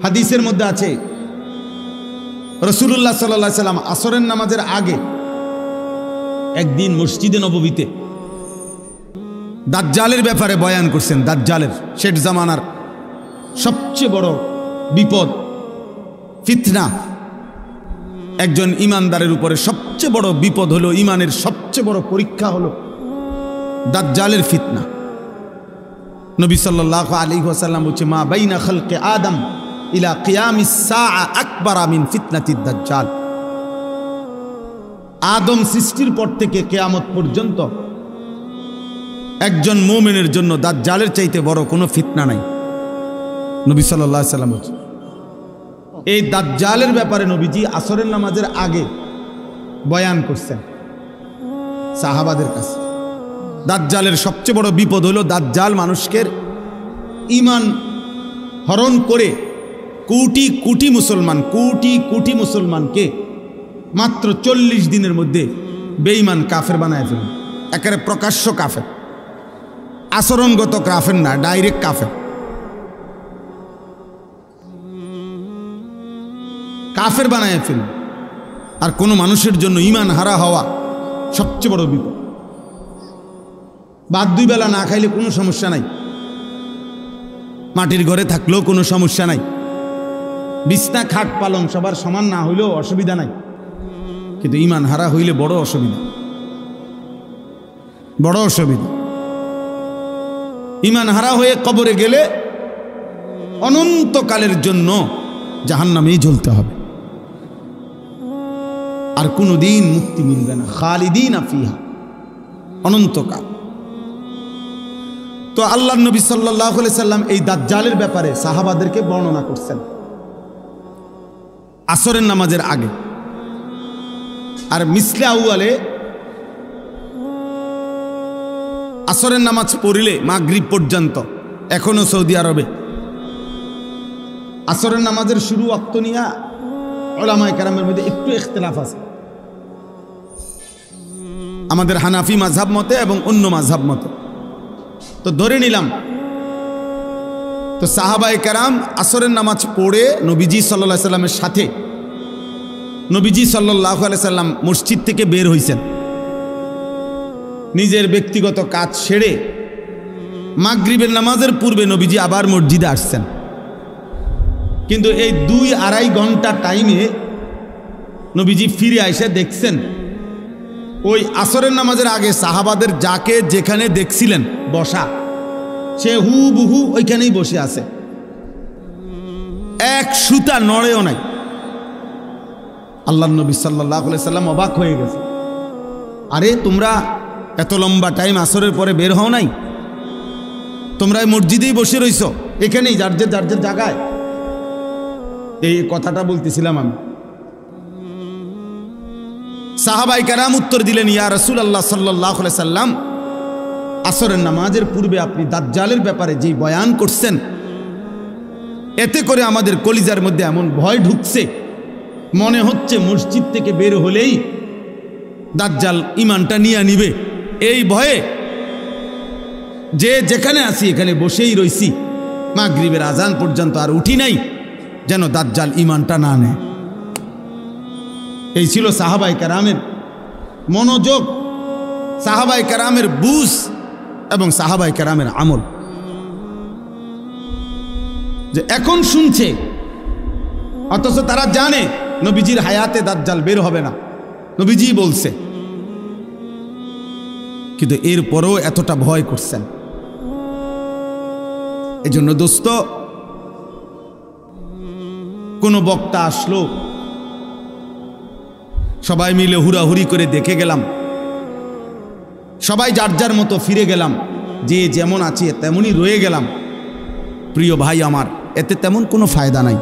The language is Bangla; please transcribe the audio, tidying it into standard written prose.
হাদিসের মধ্যে আছে রাসূলুল্লাহ সাল্লাল্লাহু আলাইহি সাল্লাম আসরের নামাজের আগে একদিন মসজিদে নববীতে দাজ্জালের ব্যাপারে বয়ান করছেন। দাজ্জালের শেষ জামানার সবচেয়ে বড় বিপদ, ফিতনা। একজন ইমানদারের উপরে সবচেয়ে বড় বিপদ হলো, ইমানের সবচেয়ে বড় পরীক্ষা হলো দাজ্জালের ফিতনা। নবী সাল্লাল্লাহু আলাইহি ওয়াসাল্লাম বলছে, মা বাইনা খালকে আদম ইলা কিয়ামিস সাআ আকবার মিন ফিতনাতিদ দাজ্জাল। আদম সৃষ্টির পর থেকে কিয়ামত পর্যন্ত একজন মুমিনের জন্য দাজ্জালের চাইতে বড় কোনো ফিতনা নাই। নবী সাল্লাল্লাহু আলাইহি ওয়াসাল্লাম বলছে। এই দাজ্জালের ব্যাপারে নবীজি আসরের নামাজের আগে বয়ান করছেন সাহাবাদের কাছে। দাজ্জালের সবচেয়ে বড় বিপদ হলো দাজ্জাল মানুষকে ঈমান হরণ করে কোটি কোটি মুসলমানকে মাত্র 40 দিনের মধ্যে বেঈমান কাফের বানায় ফেলবে। একেবারে প্রকাশ্য কাফের, আচরণগত কাফের না, ডাইরেক্ট কাফের। কাফের বানায় ফেলবে। আর কোনো মানুষের জন্য ঈমান হারা হওয়া সবচেয়ে বড় বিপদ। ভাত 2 বেলা না খাইলে কোনো সমস্যা নাই, মাটির ঘরে থাকলেও কোনো সমস্যা নাই, বিছনা খাট পালং সবার সমান না হইলেও অসুবিধা নাই, কিন্তু ঈমান হারা হইলে বড় অসুবিধা, বড় অসুবিধা। ঈমান হারা হয়ে কবরে গেলে অনন্তকালের জন্য জাহান্নামেই জ্বলতে হবে, আর কোনোদিন মুক্তি মিলবে না। খালিদিনা ফিহা, অনন্তকাল। তো আল্লাহর নবী সাল্লাল্লাহু আলাইহি সাল্লাম এই দাজ্জালের ব্যাপারে সাহাবাদেরকে বর্ণনা করছেন আসরের নামাজের আগে। আর মিসলে আউয়ালে আসরের নামাজ পড়িলে মাগরিব পর্যন্ত এখনো সৌদি আরবে আসরের নামাজের শুরু ওয়াক্ত নিয়ে উলামায়ে কেরামের মধ্যে একটু ইখতিলাফ আছে। আমাদের হানাফি মাযহাব মতে এবং অন্য মাযহাব মতে। তো ধরে নিলাম তো সাহাবায়ে কেরাম আসরের নামাজ পড়ে নবীজি সাল্লাল্লাহু আলাইহি সাল্লামের সাথে নবীজি সাল্লাল্লাহু আলাইহি সাল্লাম মসজিদ থেকে বের হইছেন, নিজের ব্যক্তিগত কাজ সেরে মাগরিবের নামাজের পূর্বে নবীজি আবার মসজিদে আসছেন। কিন্তু এই 2-2.5 ঘন্টা টাইমে নবীজি ফিরে এসে দেখছেন ওই আসরের নামাজের আগে সাহাবাদের যাকে যেখানে দেখছিলেন বসা, সে হুবহু ওইখানেই বসে আছে, এক সুতা নড়েও নাই। আল্লাহর নবী সাল্লাল্লাহু আলাইহি সাল্লাম অবাক হয়ে গেছে, আরে তোমরা এত লম্বা টাইম আসরের পরে বের হও নাই, তোমরা মসজিদেই বসে রইছো, এখানেই যার যে জায়গায়। এই কথাটা বলতেছিলাম আমি। সাহাবায়ে কেরাম উত্তর দিলেন, ইয়া রাসূলুল্লাহ সাল্লাল্লাহু আলাইহি সাল্লাম, আসরের নামাজের পূর্বে আপনি দাজ্জালের ব্যাপারে যে বয়ান করছেন, এতে করে আমাদের কলিজার মধ্যে এমন ভয় ঢুকছে, মনে হচ্ছে মসজিদ থেকে বের হলেই দাজ্জাল ঈমানটা নিয়ে নিবে। এই ভয়ে যে যেখানে আছি এখানে বসেই রইছি, মাগরিবের আজান পর্যন্ত আর উঠি নাই, যেন দাজ্জাল ঈমানটা না নেয়। এই ছিল সাহাবায়ে কেরামের মনোযোগ, সাহাবায়ে কেরামের বুঝ এবং সাহাবায়ে কেরামের আমল। যে এখন শুনছে অথচ তারা জানে নবীজির হায়াতে দাজ্জাল বের হবে না, নবীজি বলছে, কিন্তু এরপরও এতটা ভয় করছেন। এজন্য দোস্ত, কোনো বক্তা আসলো, সবাই মিলে হুড়াহুড়ি করে দেখে গেলাম, সবাই যার যার মতো ফিরে গেলাম, যে যেমন আছে তেমনই রয়ে গেলাম। প্রিয় ভাই আমার, এতে তেমন কোনো ফায়দা নাই।